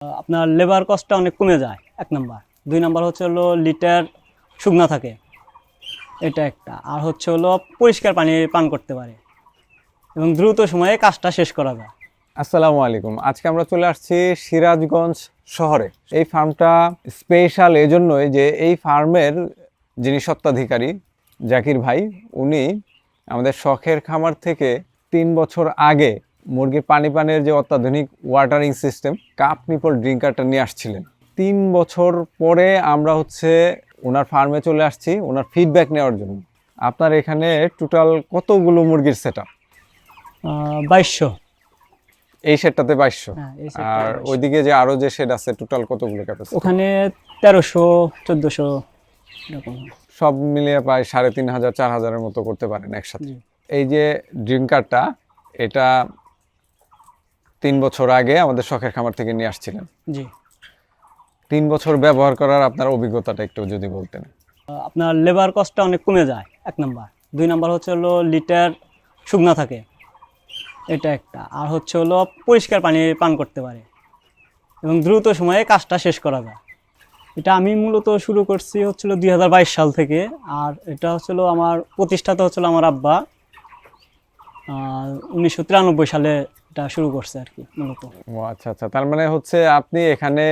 আপনার লেবার কস্টটা অনেক কমে যায়, 1 নাম্বার। 2 নাম্বার হচ্ছে হলো লিটার শুকনা থাকে, এটা একটা। আর হচ্ছে হলো পরিষ্কার পানি পান করতে পারে এবং দ্রুত সময়ে কাজটা শেষ করা যায়। আসসালামু আলাইকুম। আজকে আমরা চলে আসছি সিরাজগঞ্জ শহরে। এই ফার্মটা স্পেশাল এজন্যই যে এই ফার্মের যিনি স্বত্বাধিকারী জাকির ভাই, উনি আমাদের শখের খামার থেকে 3 বছর আগে মুরগির পানির যে অত্যাধুনিক ওয়াটারিং সিস্টেম কাপ নিপল ড্রিঙ্কারটা নিয়ে আসছিলেন। 3 বছর পরে আমরা ওনার ফার্মে চলে আসছি ওনার ফিডব্যাক নেওয়ার জন্য। আপনার এখানে টোটাল কতগুলো মুরগির সেটআপ? 2200। এই শেডটাতে 2200। হ্যাঁ, এই সেটটা আর 2200। ওইদিকে যে আরো যে শেড আছে টোটাল কতগুলো ক্যাপাসিটি? ওখানে 1300 1400 এরকম। সব মিলিয়ে প্রায় 3500 4000-এর মতো করতে পারেন একসাথে। জি। এই যে ড্রিঙ্কারটা, এটা 3 বছর আগে আমাদের শখের খামার থেকে নিয়ে আসছিলেন। জি। 3 বছর ব্যবহার করার আপনার অভিজ্ঞতাটা একটু যদি বলতেন। আপনার লেবার কস্টটা অনেক কমে যায়, 1 নাম্বার। 2 নাম্বার হচ্ছে হলো লিটার শুকনা থাকে, এটা একটা। আর হচ্ছে হলো পরিষ্কার পানি পান করতে পারে এবং দ্রুত সময়ে কাজটা শেষ করা যায়। এটা আমি মূলত শুরু করছি হচ্ছিল 2022 সাল থেকে। আর এটা হচ্ছিল আমার প্রতিষ্ঠাতা হচ্ছিল আমার আব্বা। 1993 সালে এটা শুরু করছে আর কি মূলত। ও আচ্ছা আচ্ছা, তার মানে আপনি এখানে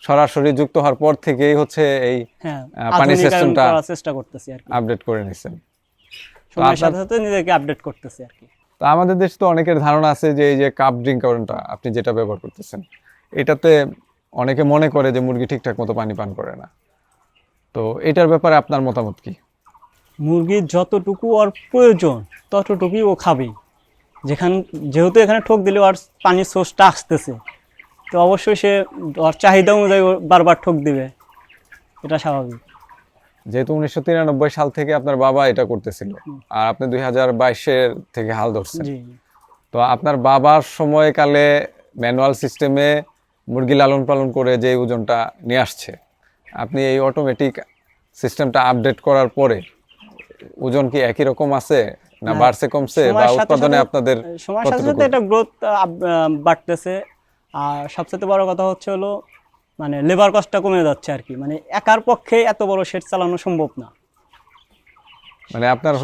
সরাসরি যুক্ত হওয়ার পর থেকেই এই হ্যাঁ, পানি আধুনিকায়ন সিস্টেমটা করার চেষ্টা করতেছি আর কি। আপডেট করে নিছেন। সময়ের সাথে সাথে নিজেকে আপডেট করতেছি আর কি। তো আমাদের দেশে তো অনেকের ধারণা আছে যে এই যে কাপ ড্রিঙ্কারটা আপনি যেটা ব্যবহার করতেছেন, এটাতে অনেকে মনে করে যে মুরগি ঠিকঠাক মতো পানি পান করে না। তো এটার ব্যাপারে আপনার মতামত কি? মুরগির যতটুকু ওর প্রয়োজন ততটুকুই ও খাবেই। যেহেতু এখানে ঠোক দিলে ওর পানির সোর্সটা আসতেছে, তো অবশ্যই সে ওর চাহিদা অনুযায়ী ও বারবার ঠোক দিবে, এটা স্বাভাবিক। যেহেতু 1993 সাল থেকে আপনার বাবা এটা করতেছিল আর আপনি 2022-এর থেকে হাল ধরছেন, জি। তো আপনার বাবার সময়কালে ম্যানুয়াল সিস্টেমে মুরগি লালন পালন করে যে ওজনটা নিয়ে আসছে, আপনি এই অটোমেটিক সিস্টেমটা আপডেট করার পরে ওজন কি একই রকম আছে না হ্যাঁ, বাড়ছে কমছে বা সময়ের সাথে উৎপাদনে সাথে- আপনাদের সময়ের সাথে কতটুকু? সাথে এটা গ্রোথ বাড়তেছে। আর সবচেয়ে বড় কথা হচ্ছে হলো মানে লেবার কস্টটা কমে যাচ্ছে আর কি। মানে একার পক্ষে এত বড় শেড চালানো সম্ভব না। মানে আপনার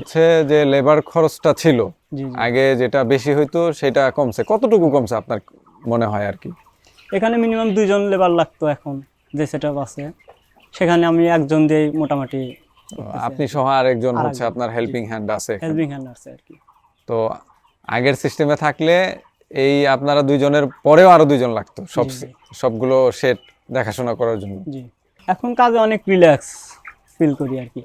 যে লেবার খরচটা ছিল জি, জি। আগে যেটা বেশি হইতো সেটা কমছে, কতটুকু কমছে আপনার মনে হয় আর কি? এখানে মিনিমাম 2 জন লেবার লাগতো, এখন যে সেটআপ আছে সেখানে আমি একজন দিয়ে মোটামুটি আপনি সহ আরেকজন আরেকজন, আপনার হেল্পিং হ্যান্ড আছে এখানে। হেল্পিং হ্যান্ড আছে আর কি। তো আগের সিস্টেমে থাকলে এই আপনারা 2 জনের পরেও আরো 2 জন লাগতো জি, জি। সবগুলো সেট দেখাশোনা করার জন্য। জি, এখন কাজে অনেক রিল্যাক্স ফিল করি আর কি।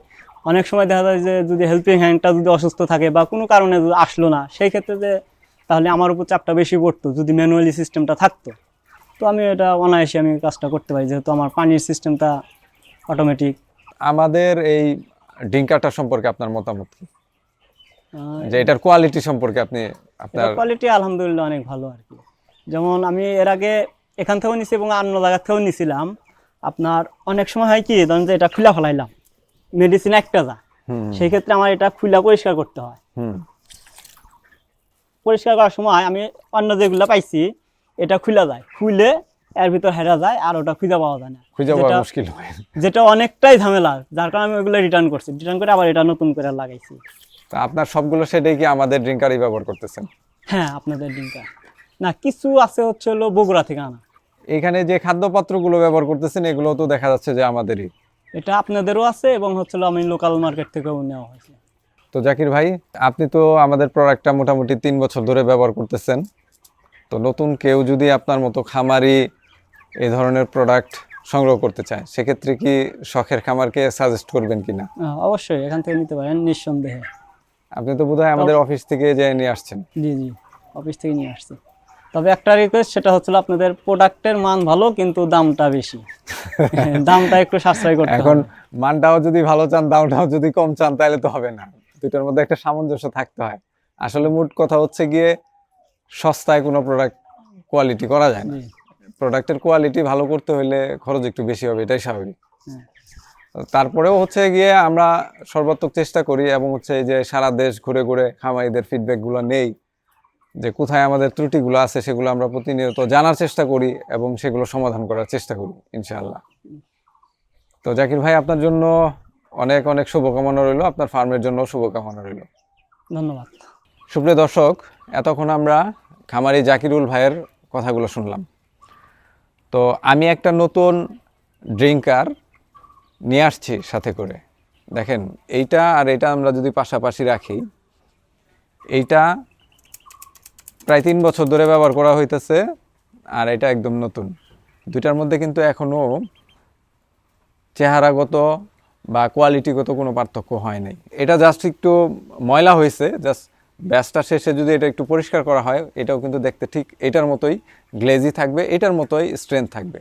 অনেক সময় দেখা যায় যে যদি হেল্পিং হ্যান্ডটা যদি অসুস্থ থাকে বা কোনো কারণে যদি আসলো না, সেই ক্ষেত্রে যে তাহলে আমার উপর চাপটা বেশি পড়তো। যদি ম্যানুয়ালি সিস্টেমটা থাকতো তো আমি এটা অনায়াসে আমি কাজটা করতে পারি, যেহেতু আমার পানির সিস্টেমটা অটোমেটিক। আমাদের এই ড্রিঙ্কারটা সম্পর্কে আপনার মতামত কি? যে এটার কোয়ালিটি সম্পর্কে আপনার কোয়ালিটি আলহামদুলিল্লাহ অনেক ভালো আর কি। যেমন আমি এর আগে এখান থেকেও নিছি এবং অন্য জায়গা থেকেও নিছিলাম। আপনার অনেক সময় হয় কি, ধরেন যে এটা খুলা ফেলাইলাম, মেডিসিন একটা যা, সেই ক্ষেত্রে আমার এটা খুলা পরিষ্কার করতে হয়। হুম পরিষ্কার করার সময় আমি অন্য যেগুলো পাইছি এটা খুলে যায়, খুলে এর ভিতর হেরা যায় আর ওটা খুঁজে পাওয়া যায় না, খুঁজে পাওয়া মুশকিল হয়। যেটা অনেকটাই ঝামেলা। যার কারণে আমি ওগুলো রিটার্ন করছি, রিটার্ন করে আবার এটা নতুন করে লাগাইছি। তা আপনার সবগুলো সেটাই কি আমাদের ড্রিঙ্কারই ব্যবহার করতেছেন? হ্যাঁ, আপনাদের ডিমটা না, কিছু আছে হচ্ছে হলো বগুড়া থেকে আনা। এখানে যে খাদ্যপাত্রগুলো ব্যবহার করতেছেন এগুলো তো দেখা যাচ্ছে যে আমাদেরই। এটা আপনাদেরও আছে এবং হচ্ছে হলো আমি লোকাল মার্কেট থেকেও নেওয়া হয়েছে। তো জাকির ভাই, আপনি তো আমাদের প্রোডাক্টটা মোটামুটি 3 বছর ধরে ব্যবহার করতেছেন। তো নতুন কেউ যদি আপনার মতো খামারি এই ধরনের প্রোডাক্ট সংগ্রহ করতে চায়, সেক্ষেত্রে কি শখের খামারকে সাজেস্ট করবেন কিনা? অবশ্যই এখান থেকে নিতে পারেন নিঃসন্দেহে। আপনি তো বোধহয় আমাদের অফিস থেকে যে নিয়ে আসছেন। জি, জি, অফিস থেকে নিয়ে আসছি। তবে একটা রিকোয়েস্ট, সেটা হচ্ছিল আপনাদের প্রোডাক্টের মান ভালো কিন্তু দামটা বেশি। দামটা একটু সাশ্রয় করতে এখন হবে। মানটাও যদি ভালো চান, দামটাও যদি কম চান, তাহলে তো হবে না। দুটোর মধ্যে একটা সামঞ্জস্য থাকতে হয়। আসলে মোট কথা গিয়ে সস্তায় কোনো প্রোডাক্ট কোয়ালিটি করা যায় না। জি। প্রোডাক্টের কোয়ালিটি ভালো করতে হলে খরচ একটু বেশি হবে, এটাই স্বাভাবিক। হ্যাঁ। তারপরেও গিয়ে আমরা সর্বাত্মক চেষ্টা করি এবং এই যে সারা দেশ ঘুরে ঘুরে খামারিদের ফিডব্যাকগুলো নেই। যে কোথায় আমাদের ত্রুটিগুলো আছে সেগুলো আমরা প্রতিনিয়ত জানার চেষ্টা করি এবং সেগুলো সমাধান করার চেষ্টা করি ইনশাআল্লাহ। তো জাকির ভাই, আপনার জন্য অনেক অনেক শুভকামনা রইল, আপনার ফার্মের জন্য শুভকামনা রইল। ধন্যবাদ। সুপ্রিয় দর্শক, এতক্ষণ আমরা খামারি জাকিরুল ভাইয়ের কথাগুলো শুনলাম। তো আমি একটা নতুন ড্রিঙ্কার নিয়ে আসছি সাথে করে। দেখেন, এইটা আর এটা আমরা যদি পাশাপাশি রাখি, এইটা প্রায় 3 বছর ধরে ব্যবহার করা হইতেছে, আর এটা একদম নতুন। দুইটার মধ্যে কিন্তু এখনও চেহারাগত বা কোয়ালিটিগত কোনো পার্থক্য হয় নাই। এটা জাস্ট একটু ময়লা হয়েছে, জাস্ট ব্যাচটা শেষে যদি এটা একটু পরিষ্কার করা হয়, এটাও কিন্তু দেখতে ঠিক এটার মতোই গ্লেজি থাকবে, এটার মতোই স্ট্রেংথ থাকবে।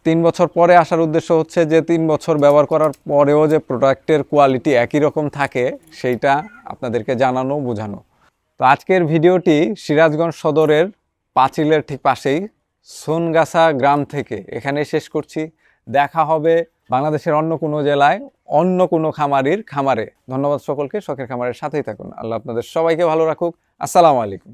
3 বছর পরে আসার উদ্দেশ্য হচ্ছে যে 3 বছর ব্যবহার করার পরেও যে প্রোডাক্টের কোয়ালিটি একই রকম থাকে সেইটা আপনাদেরকে জানানো, বোঝানো। তো আজকের ভিডিওটি সিরাজগঞ্জ সদরের পাঁচিলের ঠিক পাশেই সোনগাছা গ্রাম থেকে এখানে শেষ করছি। দেখা হবে বাংলাদেশের অন্য কোনো জেলায় অন্য কোনো খামারির খামারে। ধন্যবাদ সকলকে, শখের খামারের সাথেই থাকুন। আল্লাহ আপনাদের সবাইকে ভালো রাখুক। আসসালামু আলাইকুম।